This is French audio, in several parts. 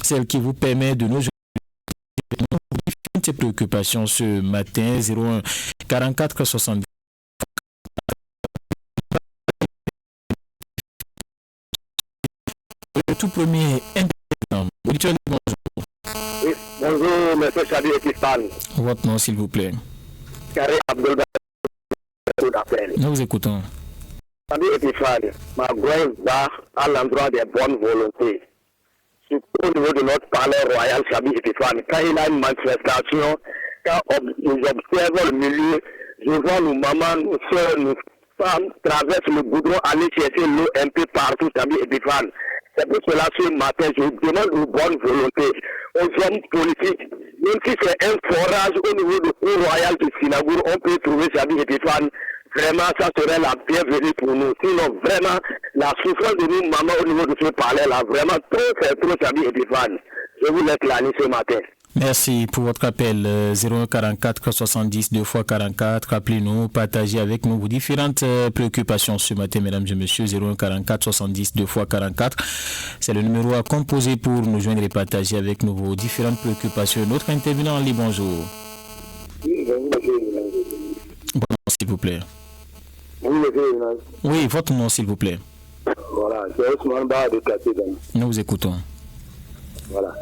celle qui vous permet de nous ces préoccupations ce matin. 01 44 70. Le tout premier auditeur, bonjour. Oui, bonjour, M. Chadi Ekistan. Votre nom, s'il vous plaît. Carré Abdelba. Nous vous écoutons. Chadi Ekistan, ma grosse barre à l'endroit des bonnes volontés. Surtout au niveau de notre palais royal Chadi Ekistan. Quand il a une manifestation, quand nous observons le milieu, je vois nos mamans, nos soeurs, nos femmes traversent le goudron, aller chercher l'eau un peu partout, Chadi Ekistan. C'est pour cela ce matin, je demande aux bonnes volontés, aux hommes politiques, même si c'est un forage au niveau de cour royal de Sinagour, on peut trouver Chadi Ekistan. Vraiment, ça serait la bienvenue pour nous. Sinon, vraiment, la souffrance de nous, maman, au niveau de ce palais-là, vraiment, c'est trop Chadi Ekistan. Je vous laisse l'année ce matin. Merci pour votre appel. 01 44 70 2 x 44. Appelez-nous, partagez avec nous vos différentes préoccupations ce matin, mesdames et messieurs. 01 44 70 2 x 44. C'est le numéro à composer pour nous joindre et partager avec nous vos différentes préoccupations. Notre intervenant en ligne, bonjour. Oui, bonjour. Bonjour, s'il vous plaît. Oui, votre nom, s'il vous plaît. Voilà, c'est Ousmane Ba de Katégan. Nous vous écoutons. Voilà.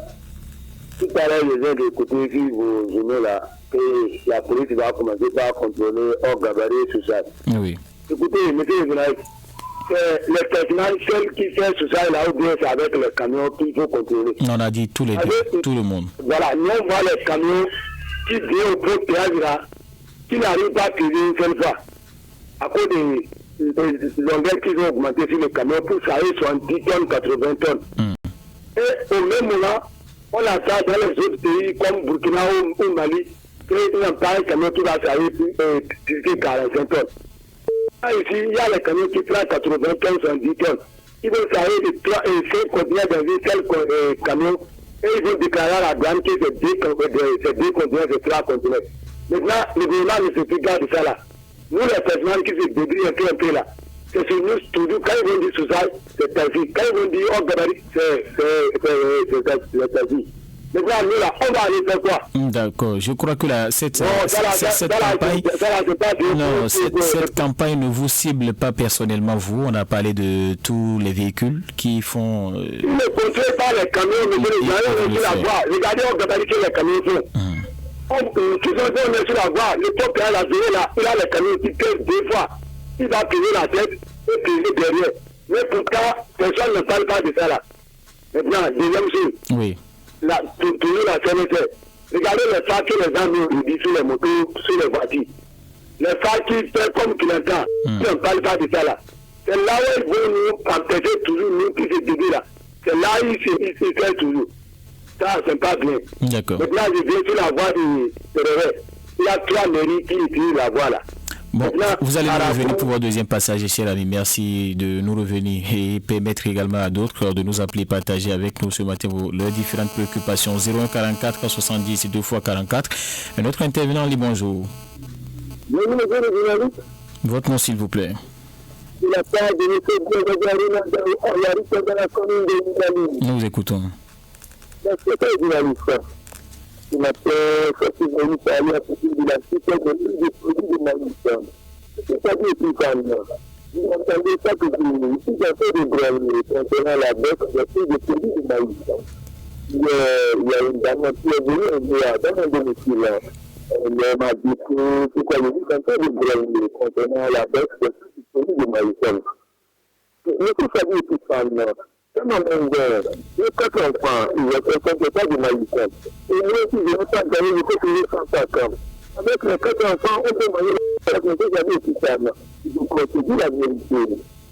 Tout à l'heure, je viens d'écouter vos journaux là, que la police va commencer par contrôler hors gabarit social. Oui. Écoutez, monsieur le journaliste, c'est le personnel seul qui fait social là, ou bien c'est avec les camions qu'il faut contrôler. On a dit tous les deux, tout le monde. Voilà, nous on voit les camions qui viennent au pot de péage là, qui n'arrivent pas à payer une seule fois. À cause des longueurs qu'ils ont augmenté sur les camions pour s'arrêter 70 tonnes, 80 tonnes. Et au même moment, on a ça dans les autres pays comme Burkina ou Mali, qu'il n'y a pas un camion qui va s'arrêter sur 45 tonnes. Là, ici, il y a les camions qui prennent 80 tonnes, 70 tonnes. Ils vont s'arrêter de 3 et 5 conteneurs dans un seul camion et ils vont déclarer à la douane que c'est 2 conteneurs, c'est 3 conteneurs. Maintenant, le gouvernement ne se plus garde ça là. Nous, les personnes qui se débrouillent un peu là, c'est sur nous toujours. Quand ils vont dire social, c'est taxi. Quand ils vont dire hors gabarit, c'est taxi. Maintenant, nous là, on va aller faire quoi? D'accord, je crois que cette campagne ne vous cible pas personnellement, vous. On a parlé de tous les véhicules qui font... Ils ne contrôlent pas les camions, monsieur les gens, sur la voie. Regardez hors gabarit que les camions font. Qui sont sur la voie, le peuple à la journée là, il a les camions qui pèsent 2 fois. Il va payer la tête et payer derrière. Mais pourtant, personne ne parle pas de ça là. Maintenant, deuxième chose. Oui. Toujours la CNSR. Regardez les phares que les gens nous disent sur les motos, sur les voitures. Les phares qui font comme Clinton, qui ne parlent pas de ça là. C'est là où ils vont nous empêcher toujours, nous qui se déguisent là. C'est là où ils se font toujours. Ça, c'est pas bien. D'accord. Maintenant, je viens sur la voie du Réveil. Il y a 3 mairies qui utilisent la voie là. Bon, maintenant, vous allez nous revenir pour votre deuxième passage, cher ami. Merci de nous revenir et permettre également à d'autres de nous appeler, partager avec nous ce matin leurs différentes préoccupations. 01 44 70 2 x 44. Un autre intervenant, lui, bonjour. Bonjour, monsieur le journaliste. Votre nom, s'il vous plaît. Il a pas de monsieur dans la commune de Niamey. Nous vous écoutons. C'est pas journaliste. Il m'a fait sortir parler à partir de la situation des produits de Maïs. C'est pas du tout comme ça. Vous entendez ça que vous si j'ai fait des grèves concernant la baisse des produits de Maïs. Il y a une dame qui est venue dans mon domicile. Elle m'a dit que pourquoi je dis qu'on fait des grèves concernant la baisse des produits de Maïs. Mais tout ça dit tout ça. C'est mon engrais. Les 4 enfants, ils ne pas de maïs. Et moi, si je n'ai pas gagné, je peux payer 150. Avec les 4 enfants, on peut manger la santé jamais efficace. Donc, on se dit la vérité.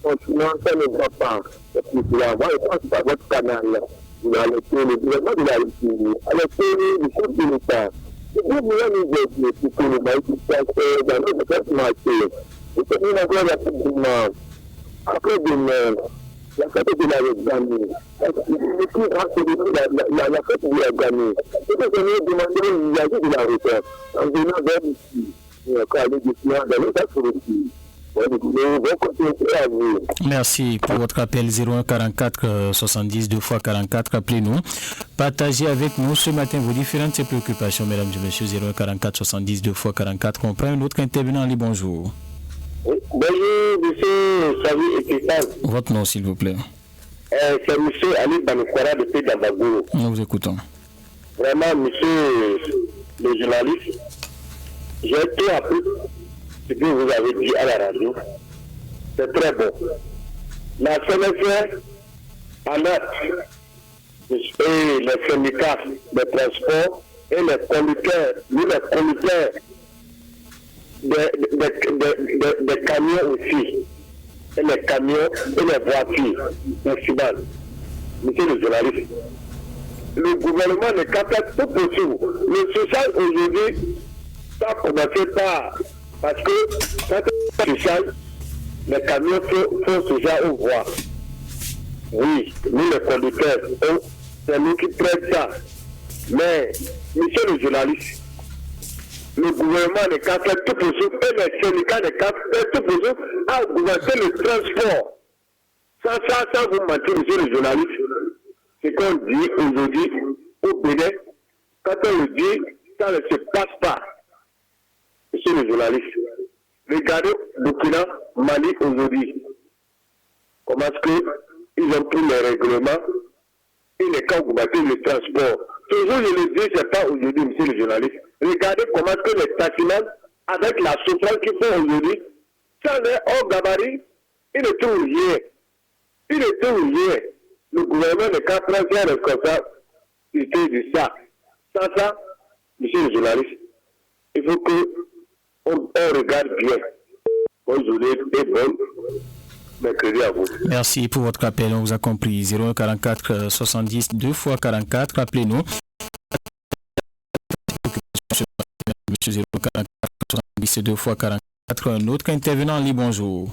Franchement, ça ne va pas. Parce que c'est la voie, je pense que c'est votre canal. Vous allez faire le gouvernement de la République. Allez faire le chef de l'État. Et vous voulez nous aider pour que le maïs soit dans notre place marché. Et c'est une affaire rapidement. Après demain, la fête de la gagner. Le plus grand, c'est la fête de la gagner. C'est que je vais demander une viagère de la retraite. En venant vers ici, quand aller décider d'aller dans le pays. Merci pour votre appel 01 44 70 2 x 44. Appelez-nous Partagez avec nous ce matin vos différentes préoccupations, mesdames et messieurs. 01 44 70 2 x 44. On prend un autre intervenant. Ali, bonjour. Oui, bonjour, monsieur Savi Ekistan. Votre nom, s'il vous plaît. C'est monsieur Ali Banoukouara de Pédambago. Nous vous écoutons. Vraiment, monsieur le journaliste, j'ai tout appris ce que vous avez dit à la radio. C'est très bon. La CNSR alerte et les syndicats de transport et les conducteurs, les conducteurs des camions aussi, et les camions et les voitures nationales. Monsieur le journaliste, le gouvernement ne capte tout possible. Le social aujourd'hui, ça a commencé parce que quand c'est social, les camions font social aux voies. Oui, nous les conducteurs, c'est nous qui traitent ça. Mais, monsieur le journaliste, le gouvernement ne capte tout possible et les syndicats ne captent tout possible à augmenter le transport. Ça vous mentir, monsieur le journaliste. Ce qu'on dit aujourd'hui au Bénin, quand on le dit, ça ne se passe pas. Monsieur le journaliste, regardez Burkina, Mali aujourd'hui. Comment est-ce qu'ils ont pris les règlements et les cas augmentés le transport. Toujours je le dis, c'est pas aujourd'hui, monsieur le journaliste. Regardez comment est-ce que les taximans, avec la souffrance qu'ils font aujourd'hui, ça est hors gabarit, ils ne trouvent rien. Ils ne trouvent rien. Le gouvernement n'est qu'à prendre ses responsabilités de ça. Sans ça, monsieur le journaliste, il faut qu'on regarde bien. Bonne journée et bonne mercredi à vous. Merci pour votre appel, on vous a compris. 01 44 70 2 x 44, appelez-nous. Monsieur 044 70 2 x 44, un autre intervenant en ligne, bonjour.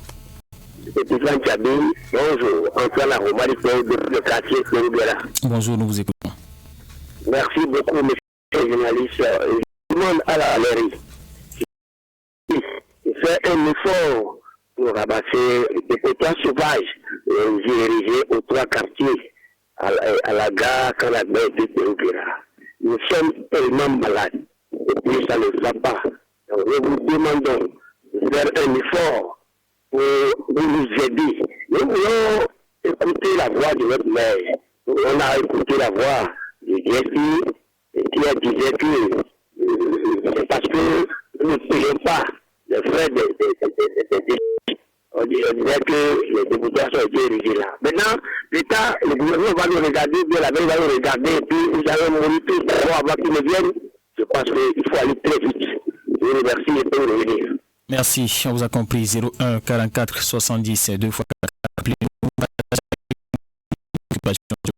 Bonjour, Antoine Aroma de quartier Péroubera. Bonjour, nous vous écoutons. Merci beaucoup, monsieur le journaliste. Je demande à la mairie de faire un effort pour ramasser des pétales sauvages dirigés aux trois quartiers, à la gare, à la baie de Péroubera. Nous sommes tellement malades, et puis ça ne va pas. Donc, nous vous demandons de faire un effort pour nous aider. Nous voulons écouter la voix de notre maire. On a écouté la voix de Jesse qui a dit que c'est parce que nous ne payons pas les frais on disait que les députés sont dirigés là. Maintenant, l'État, le gouvernement va nous regarder, bien la veille va nous regarder, et puis nous allons mourir tous avant qu'ils ne viennent. Je pense qu'il faut aller très vite. Je vous remercie et pour revenir. Merci, on vous a compris. 01 44 70 2 x 4. Appelez-nous.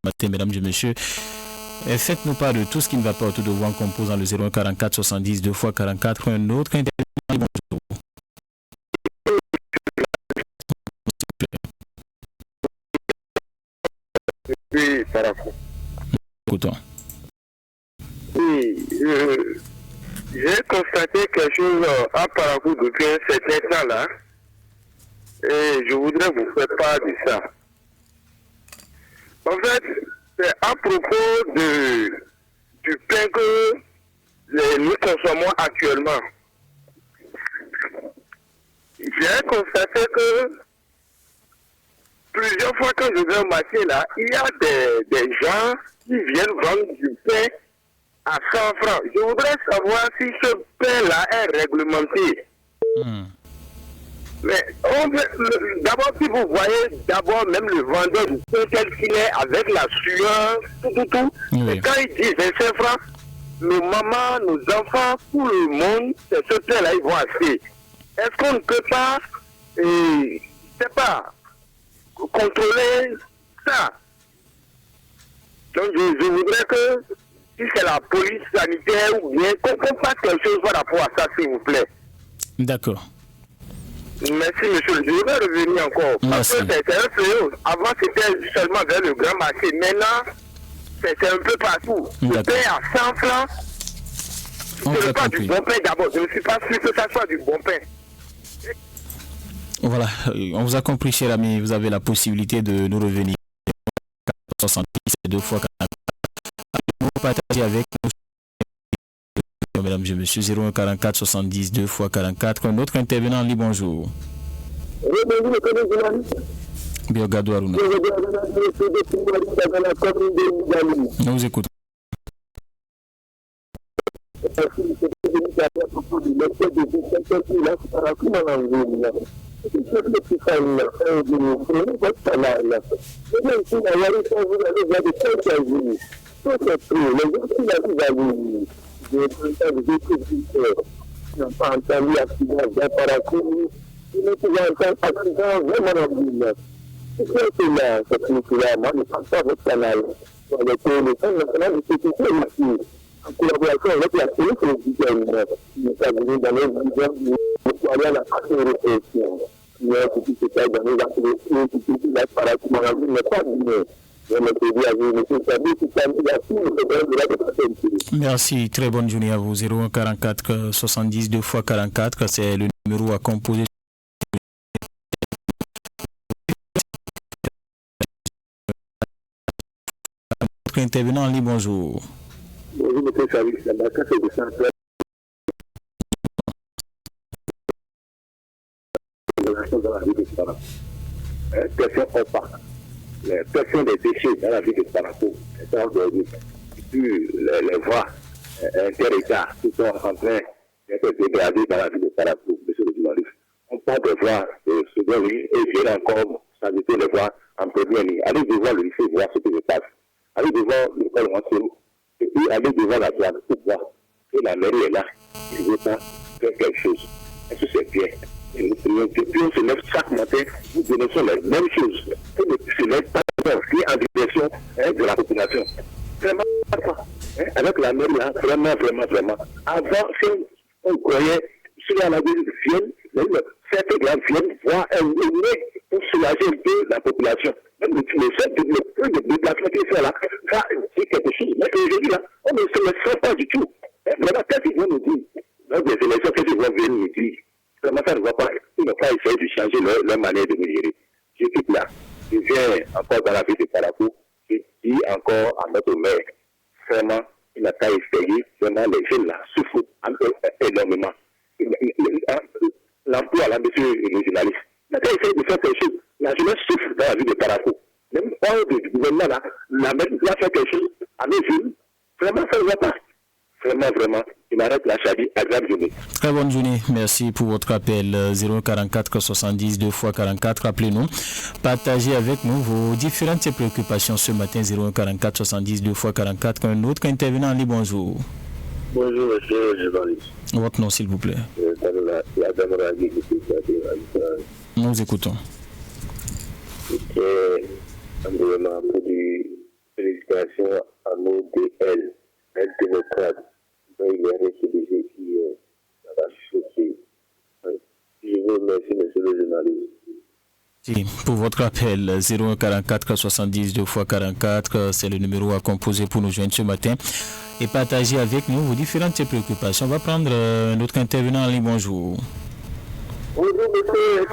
Matin, mesdames et messieurs. Faites-nous part de tout ce qui ne va pas autour de vous en composant le 01 44 70 2 x 44. Un autre intervenant. Bonjour. Oui, Parafou. Écoutons. Oui, j'ai constaté quelque chose à Parafou depuis un certain temps là. Et je voudrais vous faire part de ça. En fait, c'est à propos du pain que nous consommons actuellement. J'ai constaté que plusieurs fois que je vais au marché là, il y a des gens qui viennent vendre du pain à 100 francs. Je voudrais savoir si ce pain-là est réglementé. Mais d'abord, si vous voyez d'abord même le vendeur du pain tel qu'il est, avec la sueur, tout. Oui. Et quand il dit 25 francs, nos mamans, nos enfants, tout le monde, c'est ce pain-là, ils vont acheter. Est-ce qu'on ne peut pas, je sais pas, contrôler ça? Donc je voudrais que, si c'est la police sanitaire ou bien, qu'on fasse quelque chose par rapport à ça, s'il vous plaît. D'accord. Merci, monsieur. Je vais revenir encore. Parce que c'est un fléau. Avant, c'était seulement vers le grand marché. Maintenant, c'est un peu partout. Je paye à 100 francs. Ce n'est pas du bon pain d'abord. Je ne suis pas sûr que ça soit du bon pain. Voilà, on vous a compris, cher ami. Vous avez la possibilité de nous revenir. 70 2 fois 44. partagez avec nous, mesdames et messieurs, 01 44 70 2 x 44. Un autre intervenant en ligne, bonjour. Biogado Aruna. Nous vous écoutons. En collaboration avec la police républicaine, nous avons dans les visions pour aller à la partie européenne. Nous avons tout ce cas dans les activités, la paracimanalie n'est pas bien. Merci, très bonne journée à vous. 01 44 70 2 x 44, c'est le numéro à composer. Notre intervenant en ligne, bonjour. Bonjour, monsieur Chavis, la Dakar, c'est de centre. Dans la vie de Sparako. Question opaque. Les questions des déchets dans la vie de Sparako, les voies inter-États qui sont en train d'être dégradées dans la vie de Sparako, monsieur le journaliste. On parle des voies de seconde ligne et vient encore s'ajouter les voies en première ligne. Allez devant le lycée, voir ce qui se passe. Allez devant l'école Mansero. Et puis aller devant la douane pour voir que la mairie est là, il ne veut pas faire quelque chose. Est-ce que c'est bien? Et puis on se lève chaque matin, nous dénonçons les mêmes choses. Et ne se lève pas en direction de la population. Vraiment, avec la mairie là, vraiment. Avant, si on croyait, si la ville vienne, certains grands viennent voir un nez pour soulager un peu la population. Même le seul de déplacement qu'il fait là, ça dit quelque chose. Mais aujourd'hui là, on ne se le sent pas du tout. Vraiment, qu'est-ce qu'ils vont nous dire? Dans des élections, qu'est-ce qu'ils vont venir nous dire? Vraiment, ça ne va pas. Ils n'ont pas essayé de changer leur manière de nous gérer. Je quitte là. Je viens encore dans la ville de Sparako. Je dis encore à notre maire, vraiment, il n'a pas essayé. Vraiment, les jeunes là souffrent énormément. L'emploi là, monsieur le journaliste, il n'a pas essayé de faire quelque chose. La jeunesse souffre dans la ville de Sparako. Même hors du gouvernement là, la mairie doit faire quelque chose à mes villes. Vraiment, ça ne va pas. Vraiment, il m'arrête la Chabi. Agréable journée. Très bonne journée. Merci pour votre appel. 044 70 2 x 44. Appelez-nous. Partagez avec nous vos différentes préoccupations ce matin. 044 70 2 x 44. Un autre intervenant en ligne. Bonjour. Bonjour, monsieur le journaliste. Votre nom, s'il vous plaît. Nous vous écoutons. C'était simplement pour dire félicitations à nos DL, un démocrate. Il y a récédé qui va choquer. Je vous remercie, monsieur le journaliste. Pour votre appel, 01 44 70 2 x 44, c'est le numéro à composer pour nous joindre ce matin et partager avec nous vos différentes préoccupations. On va prendre un autre intervenant en ligne. Bonjour. Bonjour, monsieur.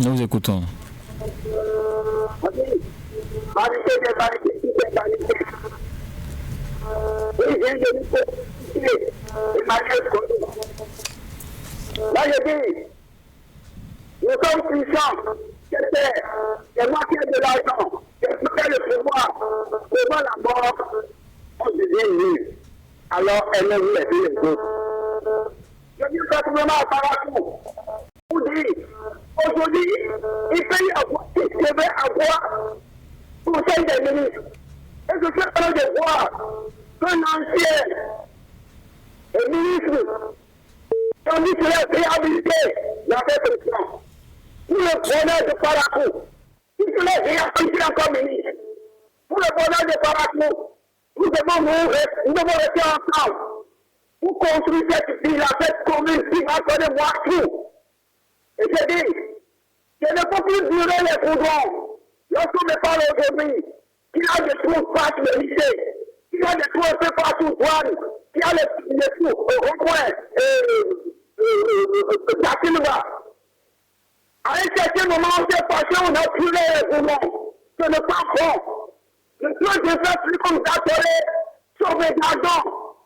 Nous vous écoutons. Là, je dis, nous sommes puissants, c'est moi qui ai de l'argent, c'est le pouvoir, devant la mort, on devient nul. Alors, elle ne voulait plus les autres. Je dis simplement à Sparako, pour dire, aujourd'hui, il devait avoir conseil des ministres. Et je suis en train de voir qu'un ancien ministre, tandis que la réhabilité l'avait président. Pour le bonheur de Sparako, il se l'est réhabilité encore ministre. Pour le bonheur de Sparako, nous devons rester ensemble pour construire cette ville, cette commune qui va donner moi tout. Et je dis, je ne peux plus durer les goudrons. Lorsqu'on me parle aujourd'hui, qu'il y a des trous partout le lycée, qu'il y a des trous un peu partout douane, qu'il y a des trous au rond-point, d'Atilba. À un certain moment, on s'est passé, on a tué les goudrons. Ce n'est pas bon. Le plan de faire plus comme d'atelier, sauvegardons.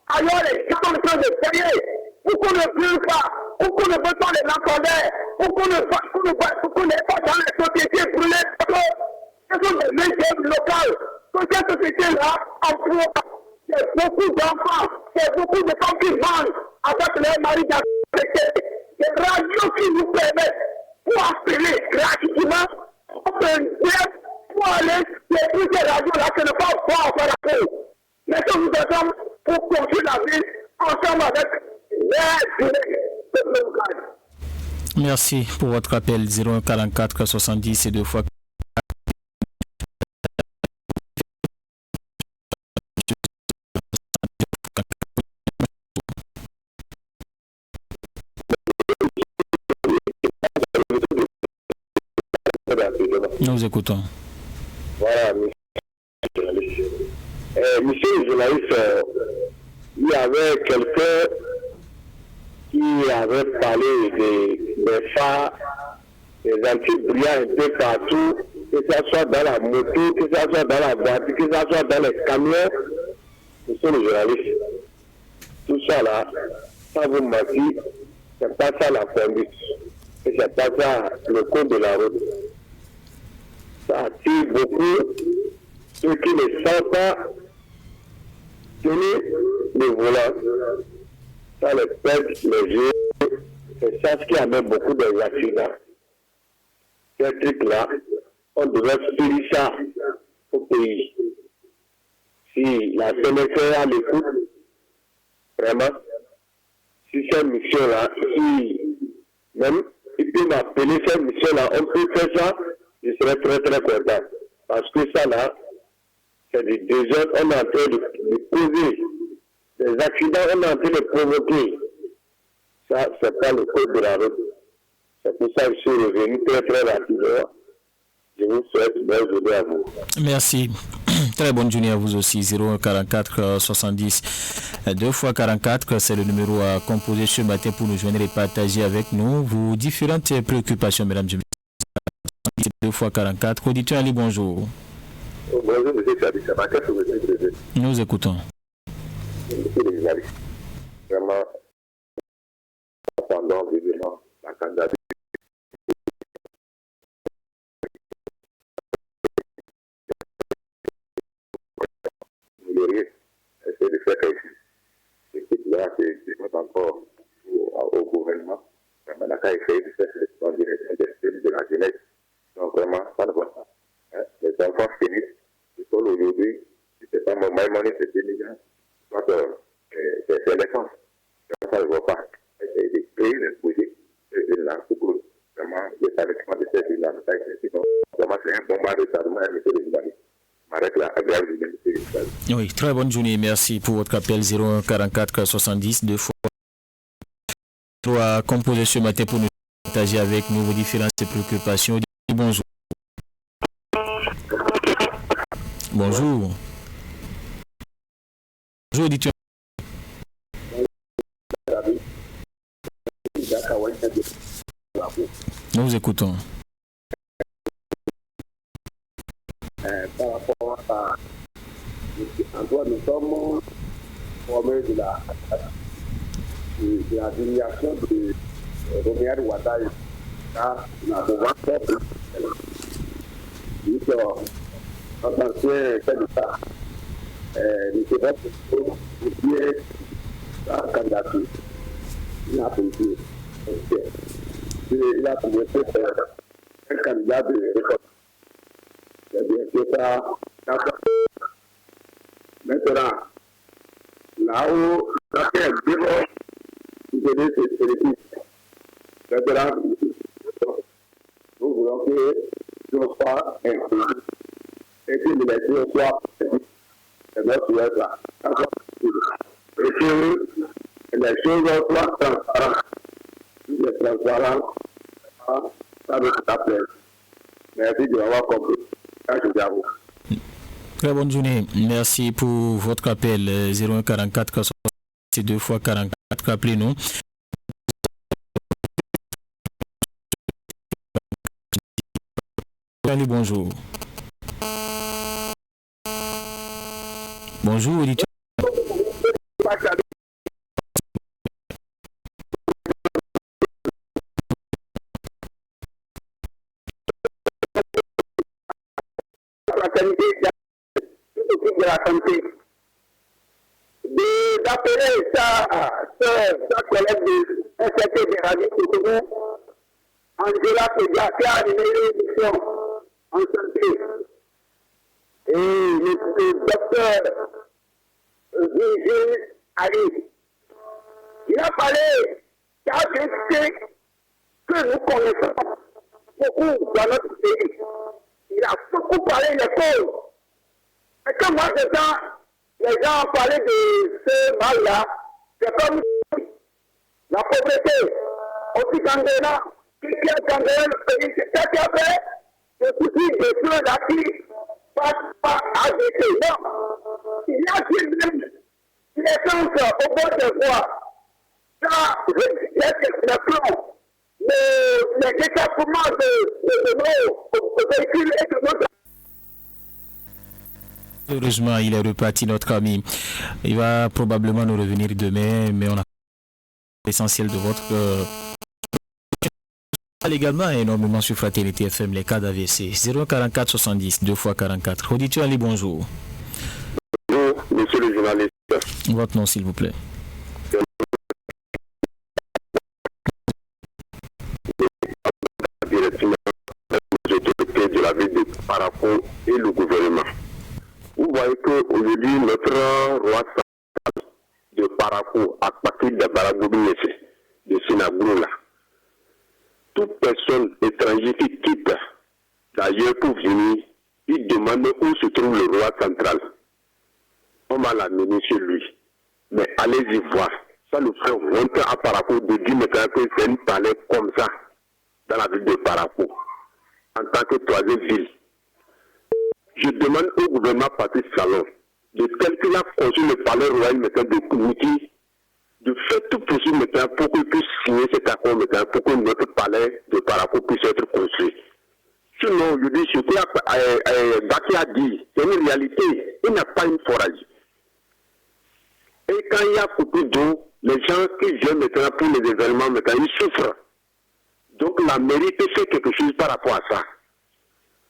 Alors les gens sont en train de payer. Pour qu'on ne brûle pas, pour qu'on ne veut pas les lampadaires, pour qu'on n'ait pas dans les sociétés brûlées. Ce sont des métiers locales. Que cette société-là emploie. C'est beaucoup d'enfants, c'est beaucoup de femmes qui vendent avec leur mari d'activité. Des radios qui nous permettent pour appeler gratuitement, pour aller sur ces radios-là qui ne peuvent pas faire la peau. Mais que nous sommes pour construire la ville ensemble avec les locales. Merci pour votre appel 0144 70 et 2 fois. Nous vous écoutons. Voilà, monsieur le journaliste, il y avait quelqu'un qui avait parlé des phares, des anti-brillants un peu partout, que ce soit dans la moto, que ce soit dans la voiture, que ce soit dans les camions. Monsieur le journaliste, tout ça là, ça vous mentir, c'est pas ça la conduite, et c'est pas ça le code de la route. Ça attire beaucoup ceux qui ne savent pas tenir le volant. Ça les perd les yeux. C'est ça ce qui amène beaucoup d'accidents. Ces trucs-là, on devrait finir ça au pays. Si la CNSA a l'écoute, vraiment, si cette mission-là, si même il peut m'appeler cette mission-là, on peut faire ça. Je serais très très content. Parce que ça là, c'est des désordres, on est en train de causer. Des accidents, on est en train de provoquer. Ça, c'est pas le code de la route. C'est pour ça que je suis revenu très très rapidement. Je vous souhaite une bonne journée à vous. Merci. Très bonne journée à vous aussi. 0144 70 2 fois 44, c'est le numéro à composer ce matin pour nous joindre et partager avec nous vos différentes préoccupations, mesdames et messieurs. 2 fois 44. Auditeur Ali, bonjour. Bonjour, monsieur Chabi. Ça va, qu'est-ce que vous dites? Nous écoutons. Monsieur le journaliste, vraiment, pendant évidemment la candidature, vous l'auriez essayé de faire quelque chose. L'équipe-là, c'est encore au gouvernement. Vraiment, la CAI essaye de faire en direction de la jeunesse. Donc vraiment, ça ne va pas. Hein? Les enfants finissent l'école aujourd'hui, si c'est pas mon maïmonie, c'est Sénégal. Donc, c'est l'essence. Ça ne va pas. Essayer de créer le projet de la pour vraiment l'établissement de cette ville-là. Sinon, vraiment, c'est un bon de retardement, monsieur le journaliste. M'arrête là, agréable journée, monsieur le journaliste. Oui, très bonne journée. Merci pour votre appel 0144 70 2 fois. À composer ce matin pour nous partager avec nous vos différentes préoccupations. Bonjour. Bonjour. Bonjour, auditeur. Nous vous écoutons. Par rapport à nous sommes formés de la désignation de Roméa Ouattara. Nous avons en tant que chef d'État, nous devons copier sa candidature. Il a posé. Il a trouvé un candidat de récolte. C'est bien que ça. Maintenant, là où la terre devant nous donner cette politique, maintenant, nous voulons que nous soyons inclus et que l'élection soit c'est notre souhait là. Et que l'élection soit transparente. Si c'est transparent, ça nous appelle. Merci de m'avoir compris. Merci à vous. Très bonne journée. Merci pour votre appel 0144 c'est 2 fois 44. Appelez-nous. Allez, bonjour. Bonjour, auditeur. De la santé, d'appeler sa collègue de SFT de Radio Cotonou, Angela Pédia, qui a animé l'émission en santé, et le docteur Gégé Ali. Il a parlé d'AVC que nous connaissons beaucoup dans notre pays. Il a beaucoup parlé des causes. Et quand moi j'entends les gens parler de ce mal-là, c'est comme la pauvreté, aussi gangrena, qui a gangréné le pays, c'est ça qui a fait le souci de ceux-là qui passent pas à AVC. Non, il y a une naissance au bord de voie. Ça, le plan, le décapement de nos véhicules et de nos... Heureusement, il est reparti, notre ami. Il va probablement nous revenir demain, mais on a l'essentiel de votre... également énormément sur Fraternité FM, les cas d'AVC. 044 70 2 x 44. Auditeur Ali, bonjour. Bonjour, monsieur le journaliste. Votre nom, s'il vous plaît. Les autorités de la ville de Parakou et le gouvernement. Vous voyez qu'aujourd'hui, notre roi de Parakou, à partir de Baragoubou, de Sinagoula, toute personne étrangère qui quitte d'ailleurs pour venir, il demande où se trouve le roi central. On va l'amener chez lui. Mais allez-y voir. Ça nous fait honte à Parakou de dire maintenant que c'est une palais comme ça dans la ville de Parakou, en tant que troisième ville. Je demande au gouvernement Patrice Talon de tel qu'il a construit le palais royal maintenant de Koumouti, de faire tout possible maintenant pour qu'il puisse signer cet accord maintenant pour que notre palais de Parakou puisse être construit. Sinon, je dis ce que Baki a dit, c'est une réalité. Il n'a pas une forage. Et quand il y a beaucoup d'eau, les gens qui viennent maintenant pour les événements, maintenant, ils souffrent. Donc la mairie peut faire quelque chose par rapport à ça.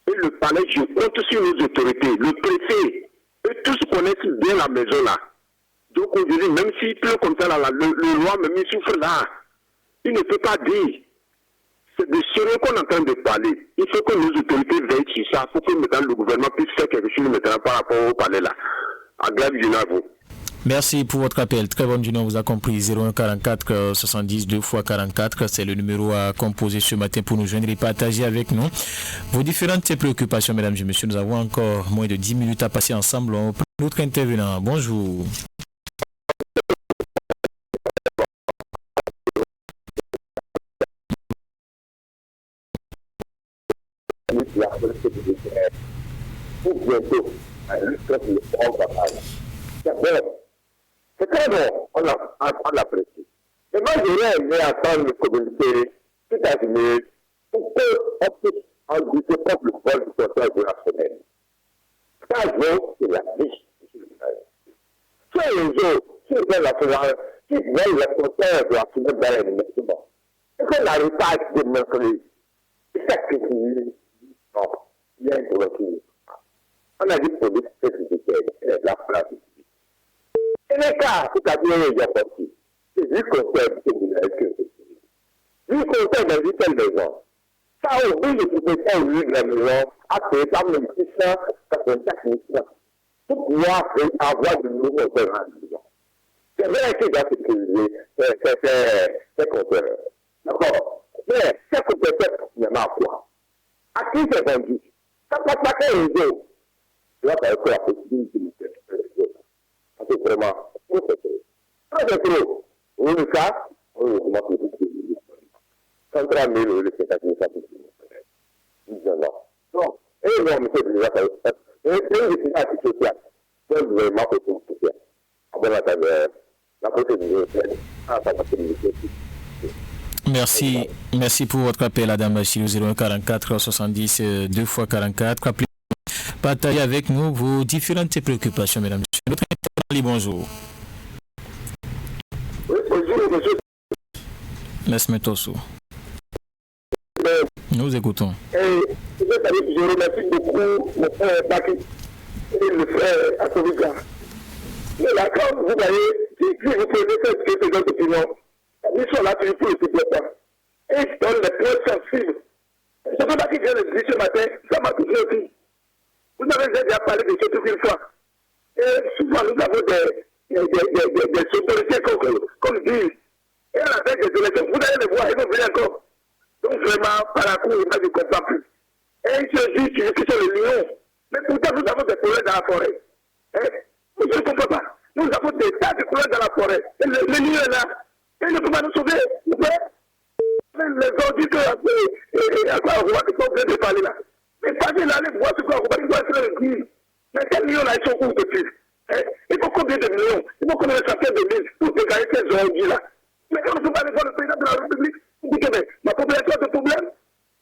Et le palais, je compte sur nos autorités, le préfet, eux tous connaissent bien la maison là. Donc aujourd'hui, même s'il pleut comme ça, là, le roi même il souffre là. Il ne peut pas dire. C'est de ce qu'on est en train de parler. Il faut que nos autorités veillent sur ça pour que maintenant le gouvernement puisse faire quelque chose maintenant par rapport au palais là. Agréable journée à vous. Merci pour votre appel. Très bonne journée, on vous a compris. 01 44 70 2 x 44, c'est le numéro à composer ce matin pour nous joindre et partager avec nous vos différentes préoccupations, mesdames et messieurs. Nous avons encore moins de 10 minutes à passer ensemble. On prend notre intervenant. Bonjour. Pour bientôt, à le c'est très bon, on l'apprécie. Et moi, j'aurais aimé attendre le communiqué tout à fait pour qu'on puisse en lutter contre le vol du contrat de la semaine. Ça, c'est la vie. Si les autres, si ils veulent le contrat de la semaine dans les émissions, et qu'on n'arrive pas à se démontrer, c'est ça que non, il y a une volonté. On a dit pour les spécificités, la place. Et les cas, c'est-à-dire les apportés, c'est du conseil du conseil dans une telle maison. Ça oblige de pouvoir faire de la maison à payer par 1684 000 francs pour pouvoir avoir de nouveaux conseils dans la maison. C'est vrai que j'ai sécurisé ces conseils. D'accord. Mais ces conseils, finalement, à quoi? À qui c'est vendu? Ça ne passe pas qu'un réseau. Là, ça va être la possibilité de faire. C'est vraiment c'est trop. Oui, ça, on va faire 130 000 €, c'est 4 000 €. Non. Et non, monsieur le président, et une décision sociale. C'est vraiment pour tout faire. Bon, la procédure, Merci pour votre appel, Adam Bachir, 01 44 70 2 x 44. Partagez avec nous vos différentes préoccupations, mesdames et messieurs. Notre internat, bonjour. Oui, bonjour, monsieur. Laisse-moi Tosso. Nous écoutons. Je remercie beaucoup mon frère Baki et le frère Atovika. Mais là, quand vous voyez, si vous prenez cette opinion, ils sont là pour le développement. Et ils donnent les points sensibles. C'est pour ça qu'il vient de dire ce matin, ça m'a touché aussi. Vous avez déjà parlé de ce truc une fois. Et souvent, nous avons des autorités comme disent. Et à la fin des élections, vous allez les voir, ils vont venir encore. Donc vraiment, par la cour, je ne comprends plus. Et ils se disent qu'ils sont les lions. Mais pourtant, nous avons des problèmes dans la forêt. Je ne comprends pas. Nous avons des tas de problèmes dans la forêt. Et le lion est là. Et il ne peut pas nous sauver. Les gens disent qu'ils sont bien de parler là. Mais pas de l'aller voir ce qu'on va faire le dire. Mais quels lions là, ils sont où depuis? Il faut combien de millions? Il faut combien de centaines de mille pour dégager ces orgies là? Mais quand on ne peut pas aller voir le président de la République, il dit que ma population a des problèmes.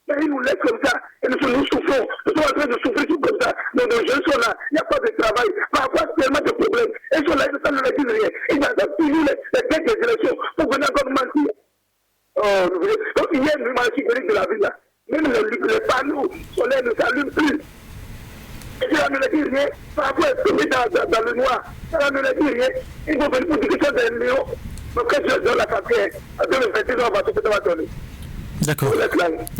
Mais il nous laisse comme ça. Et nous souffrons. Nous sommes en train de souffrir tout comme ça. Nos jeunes sont là. Il n'y a pas de travail. Parfois, tellement de problèmes. Ils sont là, ils ne leur disent rien. Ils ont fini les quelques élections pour venir encore nous mentir. Donc, il y a une manchigérie de la ville là. Même les panneaux solaires ne s'allument plus. Et ça ne leur dit rien. Parfois, ils sont dans le noir. Ça ne leur dit rien. Ils vont venir pour dire que c'est des millions. Donc, quand je donne la papier, à 2021, on va tout donner. D'accord.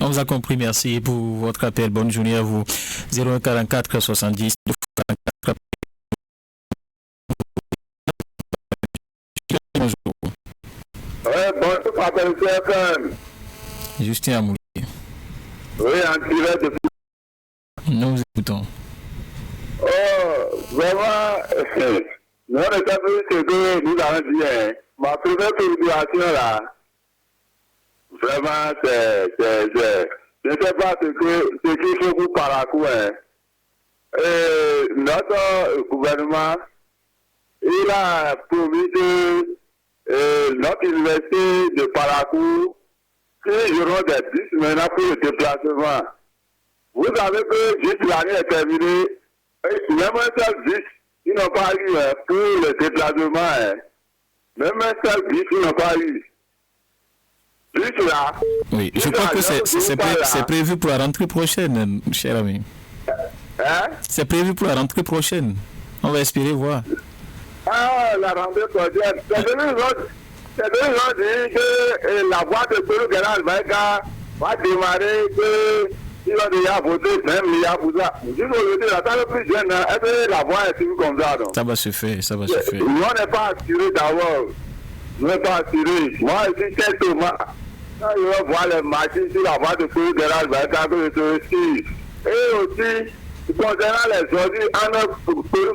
On vous a compris. Merci pour votre appel. Bonne journée à vous. 0144 70 44. Bonjour. Bonjour, Papa CFM. Justin Amouli. Oui, en direct de... Nous vous écoutons. Vraiment, nous avons vu ce que nous avons dit. Ma première préoccupation là, vraiment, je ne sais pas ce qu'il faut pour Parakou. Notre gouvernement, il a promis que notre université de Parakou, ils auront des bus maintenant pour le déplacement. Vous savez que juste l'année est terminée, même un seul bus, ils n'ont pas eu pour le déplacement. Même un seul bus, ils n'ont pas eu. Juste là. Oui, je crois que c'est prévu pour la rentrée prochaine, cher ami. C'est prévu pour la rentrée prochaine. On va espérer voir. Ah, la rentrée prochaine. C'est deux gens dit que la voie de Pérou va démarrer, qu'ils ont déjà voté 5 milliards pour ça. Juste aujourd'hui, la table plus jeune, est-ce que la voie est suivie comme ça? Donc? Ça va se faire, ça va se faire. Nous, on n'est pas assuré d'abord. Nous n'est pas assuré. Moi, je suis tel Thomas. Quand je vais voir les machines sur la voie de Pérou et aussi, concernant les ordures entre Pérou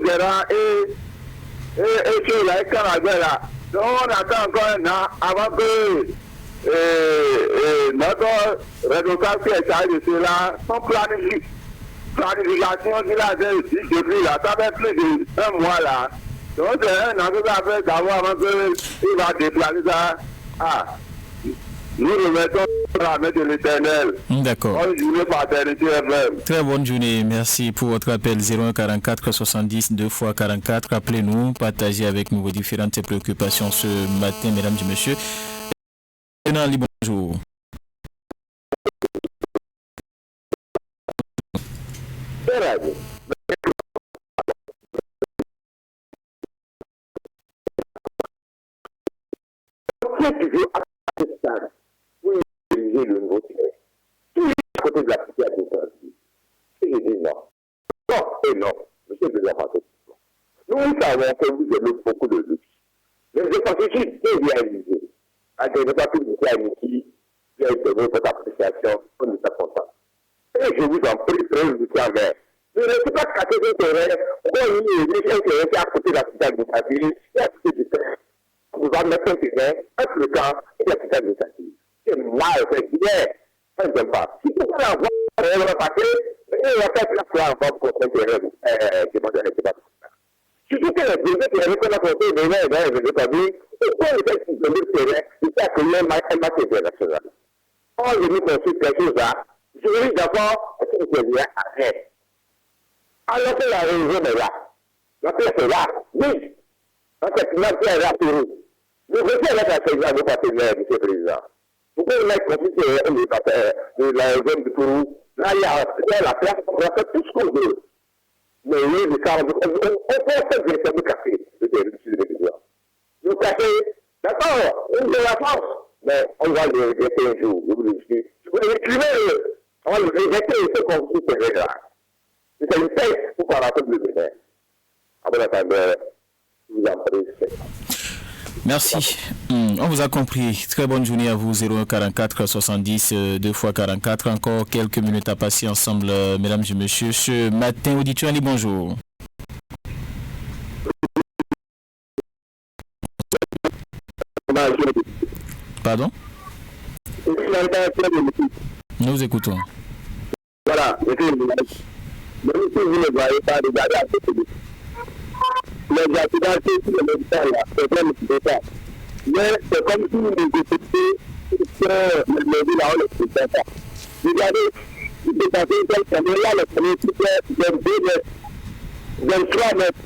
et sur la Canada là. Donc on attend encore un an avant que notre responsable qui est chargé de cela, son planification qu'il a fait depuis là, ça fait plus d'un mois là. Donc c'est un an que ça fait d'abord avant qu'il va déplacer ça. Ah, nous remettons la main de l'Éternel. D'accord. Bonne journée, Paternité FM. Très bonne journée. Merci pour votre appel. 0144 70 2 x 44. Appelez-nous, partagez avec nous vos différentes préoccupations ce matin, mesdames et messieurs. Bonjour. Le nouveau Québec. Tous les côtés de la cité à défensive. Et je dis non. Non et non. Monsieur le président, nous savons que vous avez beaucoup de luxe. Mais je pense que j'ai bien réalisé. À des pas publics à qui qui a donné votre appréciation, on est content. Et je vous en prie, très bien. Je ne sais pas casser des terrains. On a eu des gens qui étaient à côté de la cité à défensive et à côté du terrain. On va mettre un terrain, un le camp et la cité à défensive. C'est mal, c'est bien. Ça ne j'aime pas. Si vous voulez avoir un paquet, il va faire la place encore pour un terrain demandé à l'équipe. Surtout que les deux qui avaient fait la côté de l'Union et de l'État-Unis, pourquoi ils étaient sur le terrain, ils étaient accueillis un match international. Quand je me construis quelque chose là, je me dis d'abord, est-ce que je viens après? Alors que la région est là, la paix est là. Oui, en fait, maintenant, c'est rassuré. Le président est à nos partenaires, M. le Président. Vous pouvez mettre comme la zone de Kourou. Là, il y a la place, on va faire tout ce qu'on veut. Mais oui, on peut faire des café, M. le Président. Le café, d'accord, on est de la France, mais on va le regretter un jour. Vous l'écrivez, on va le regretter, c'est comme si c'était là. C'est une fête pour parler de l'Union. À bon attendant, je vous en prie. Merci. On vous a compris. Très bonne journée à vous. 0144 70 2 x 44. Encore quelques minutes à passer ensemble, mesdames et messieurs. Ce matin, auditeur, bonjour. Pardon? Nous vous écoutons. Voilà. Même si vous ne voyez pas, regardez à côté de vous. Les accidents sur le médical, c'est vraiment ça. Mais c'est comme si les députés le ville là, on ne fait pas. Regardez, il s'est passé quelques années là, le premier c'était 22 mètres, 23 mètres.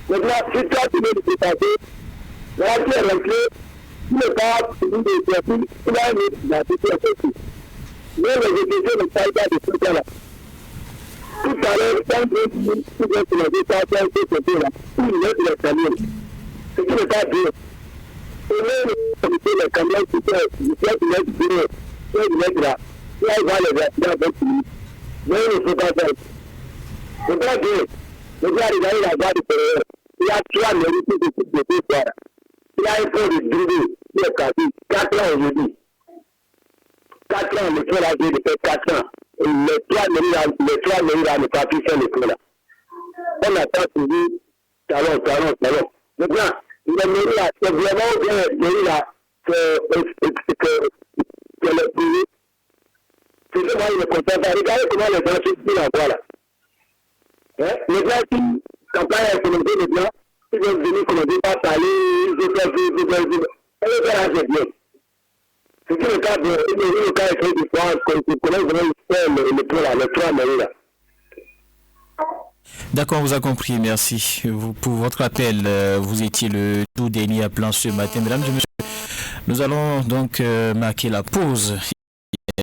Maintenant, si toi tu veux le passer, là tu es rentré, tu ne pas fini de faire, il a une situation. Mais les députés ne savent pas de tout ça là. Tout à l'heure, quand vous êtes sur les déplacements de ce côté-là, vous êtes les camions. Ce qui n'est pas bien. Et même les camions qui sont les bureaux, les là, là, ils vont les accidents avec lui. Mais il ne faut pas faire. C'est pas bien. Le gars, il a eu la garde de Péréa. Il a 3 mérites de toutes les deux soirs. Il a un peu de dribble, il est cassé. 4 ans aujourd'hui. 4 ans, le tour a été fait 4 ans. Les 3 mairies ne pas pu faire le tour là. On n'a pas suivi talon. Maintenant, les mairies là, c'est vraiment bien les mairies là, que le pays. C'est que moi, il me contente. Regardez comment les gens se disent encore là. Les gens qui, quand ils ont commencé maintenant, ils vont venir commencer par parler, ils vont faire les gens c'est bien. C'est que le cas de France, qu'on connaît vraiment le tour là. D'accord, on vous a compris, merci. Pour votre appel, vous étiez le tout dernier appelant ce matin. Mesdames et messieurs, nous allons donc marquer la pause.